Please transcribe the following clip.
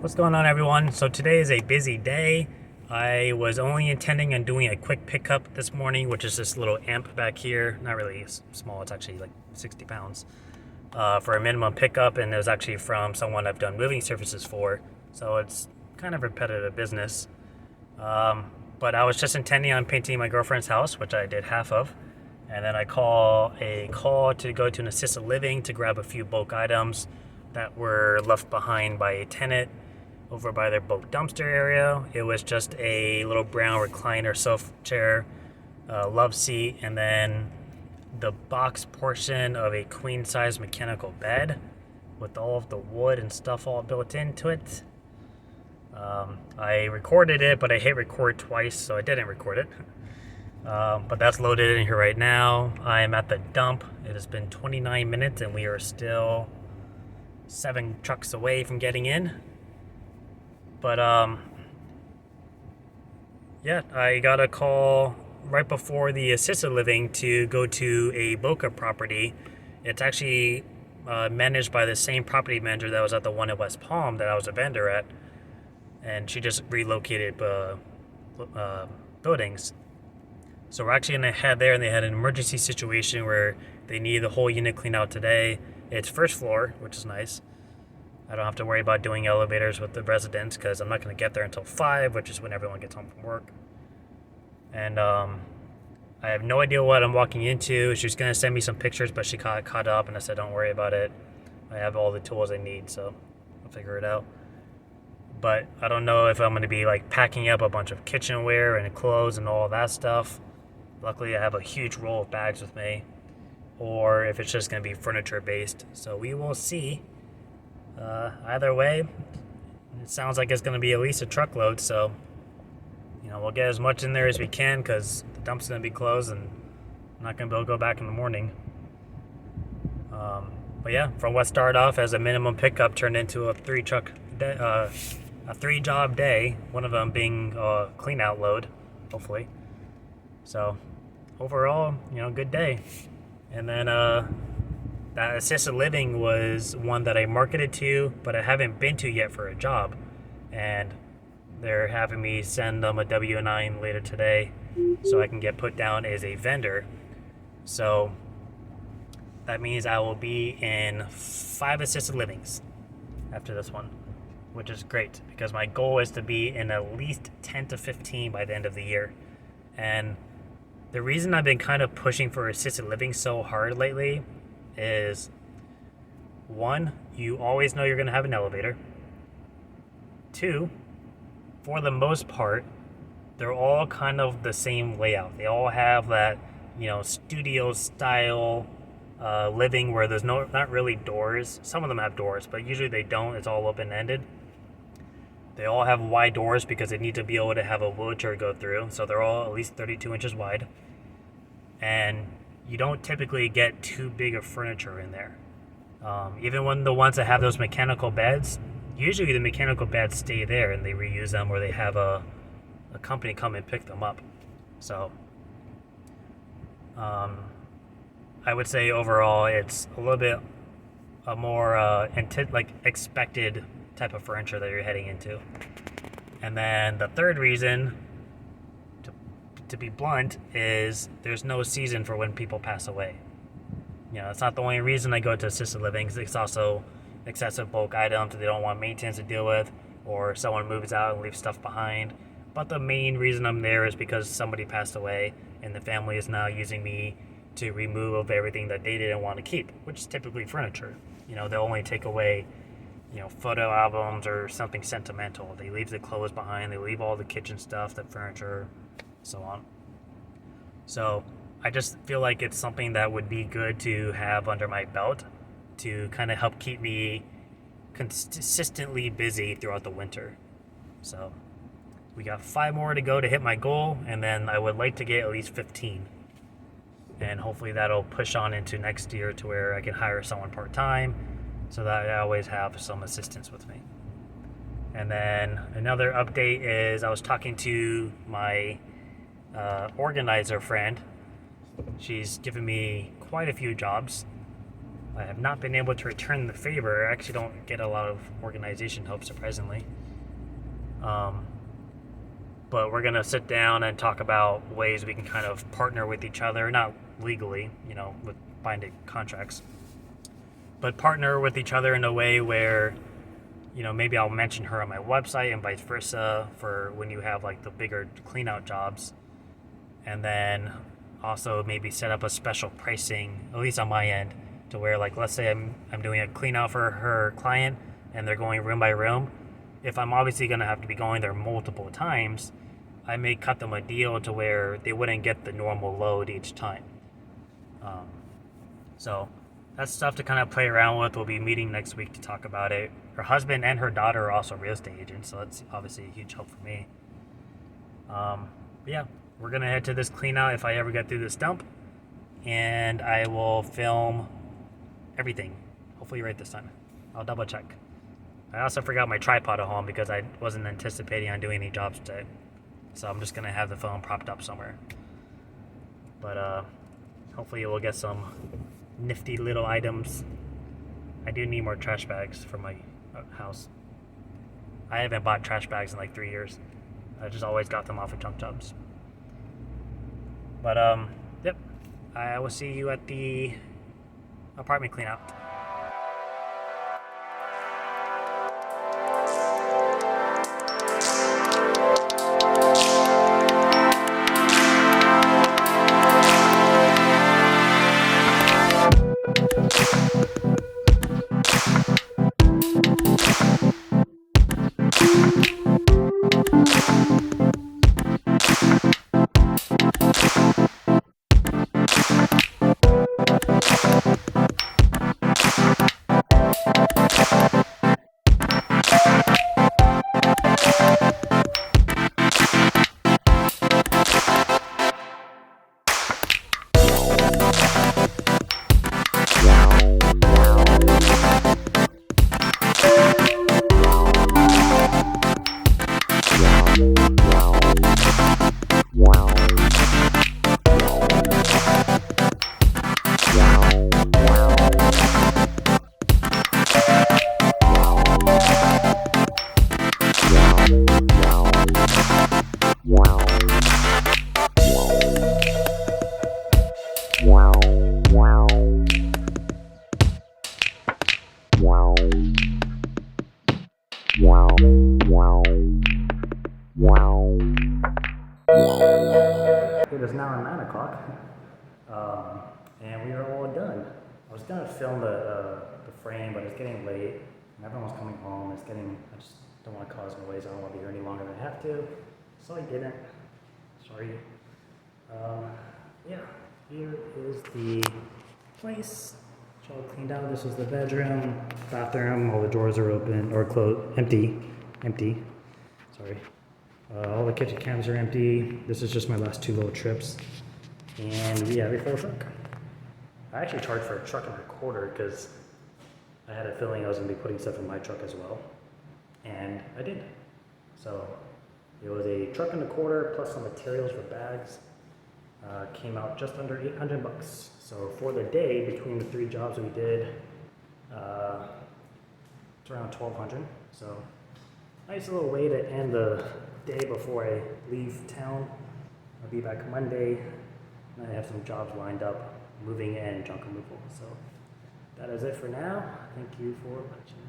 What's going on, everyone? So today is a busy day. I was only intending on doing a quick pickup this morning, which is this little amp back here. Not really small, it's actually like 60 pounds for a minimum pickup, and it was actually from someone I've done moving services for. So it's kind of repetitive business. But I was just intending on painting my girlfriend's house, which I did half of. And then I call to go to an assisted living to grab a few bulk items that were left behind by a tenant over by their bulk dumpster area. It was just a little brown recliner sofa chair, love seat, and then the box portion of a queen size mechanical bed with all of the wood and stuff all built into it. I recorded it, but I hit record twice, so I didn't record it. But that's loaded in here right now. I am at the dump. It has been 29 minutes and we are still 7 trucks away from getting in. But yeah, I got a call right before the assisted living to go to a Boca property. It's actually managed by the same property manager that was at the one in West Palm that I was a vendor at. And she just relocated buildings. So we're actually going to head there, and they had an emergency situation where they need the whole unit cleaned out today. It's first floor, which is nice. I don't have to worry about doing elevators with the residents because I'm not going to get there until 5, which is when everyone gets home from work. And I have no idea what I'm walking into. She was going to send me some pictures, but she got caught up, and I said, don't worry about it. I have all the tools I need, so I'll figure it out. But I don't know if I'm going to be like packing up a bunch of kitchenware and clothes and all that stuff. Luckily, I have a huge roll of bags with me, or if it's just going to be furniture based. So we will see. Either way, it sounds like it's going to be at least a truckload. So, we'll get as much in there as we can because the dump's going to be closed and I'm not going to be able to go back in the morning. But yeah, from what started off as a minimum pickup turned into a 3-job day. One of them being a clean out load, hopefully. So overall, good day. And then that assisted living was one that I marketed to, but I haven't been to yet for a job. And they're having me send them a W-9 later today so I can get put down as a vendor. So that means I will be in 5 assisted livings after this one, which is great because my goal is to be in at least 10 to 15 by the end of the year. And the reason I've been kind of pushing for assisted living so hard lately is, 1, you always know you're going to have an elevator. 2, for the most part, they're all kind of the same layout. They all have that, studio style living where there's not really doors. Some of them have doors, but usually they don't. It's all open-ended. They all have wide doors because they need to be able to have a wheelchair go through. So they're all at least 32 inches wide. And you don't typically get too big of furniture in there. Even when the ones that have those mechanical beds, usually the mechanical beds stay there and they reuse them, or they have a company come and pick them up. So I would say overall it's a little bit a more expected type of furniture that you're heading into. And then the third reason, to be blunt, is there's no season for when people pass away. It's not the only reason I go to assisted living. It's also excessive bulk items that they don't want maintenance to deal with, or someone moves out and leaves stuff behind. But the main reason I'm there is because somebody passed away and the family is now using me to remove everything that they didn't want to keep, which is typically furniture. They'll only take away photo albums or something sentimental. They leave the clothes behind, they leave all the kitchen stuff, the furniture, so on. So I just feel like it's something that would be good to have under my belt to kind of help keep me consistently busy throughout the winter. So we got 5 more to go to hit my goal, and then I would like to get at least 15. And hopefully that'll push on into next year to where I can hire someone part-time so that I always have some assistance with me. And then another update is I was talking to my organizer friend. She's given me quite a few jobs. I have not been able to return the favor. I actually don't get a lot of organization help, surprisingly. But we're gonna sit down and talk about ways we can kind of partner with each other, not legally, with binding contracts, but partner with each other in a way where, maybe I'll mention her on my website and vice versa for when you have like the bigger clean out jobs. And then also maybe set up a special pricing, at least on my end, to where, like, let's say I'm doing a clean out for her client and they're going room by room. If I'm obviously going to have to be going there multiple times, I may cut them a deal to where they wouldn't get the normal load each time. So that's stuff to kind of play around with. We'll be meeting next week to talk about it. Her husband and her daughter are also real estate agents, so that's obviously a huge help for me. But yeah, we're going to head to this clean out if I ever get through this dump, and I will film everything, hopefully right this time. I'll double check. I also forgot my tripod at home because I wasn't anticipating on doing any jobs today. So I'm just going to have the phone propped up somewhere. But hopefully we'll get some nifty little items. I do need more trash bags for my house. I haven't bought trash bags in like 3 years. I just always got them off of junk jobs. But yep, I will see you at the apartment cleanup. It is now 9 o'clock, and we are all done. I was gonna film the frame, but it's getting late, and everyone's coming home. I just don't want to cause noise. I don't want to be here any longer than I have to, so I didn't. Sorry. Yeah, here is the place. It's all cleaned out. This is the bedroom, bathroom. All the drawers are open or closed, empty. Sorry. All the kitchen cabinets are empty. This is just my last 2 little trips. And we have a full truck. I actually charged for a truck and a quarter because I had a feeling I was going to be putting stuff in my truck as well. And I did. So it was a truck and a quarter plus some materials for bags. Came out just under $800. So for the day, between the 3 jobs we did, it's around $1,200. So nice little way to end the day before I leave town. I'll be back Monday, and I have some jobs lined up, moving and junk removal. So that is it for now. Thank you for watching.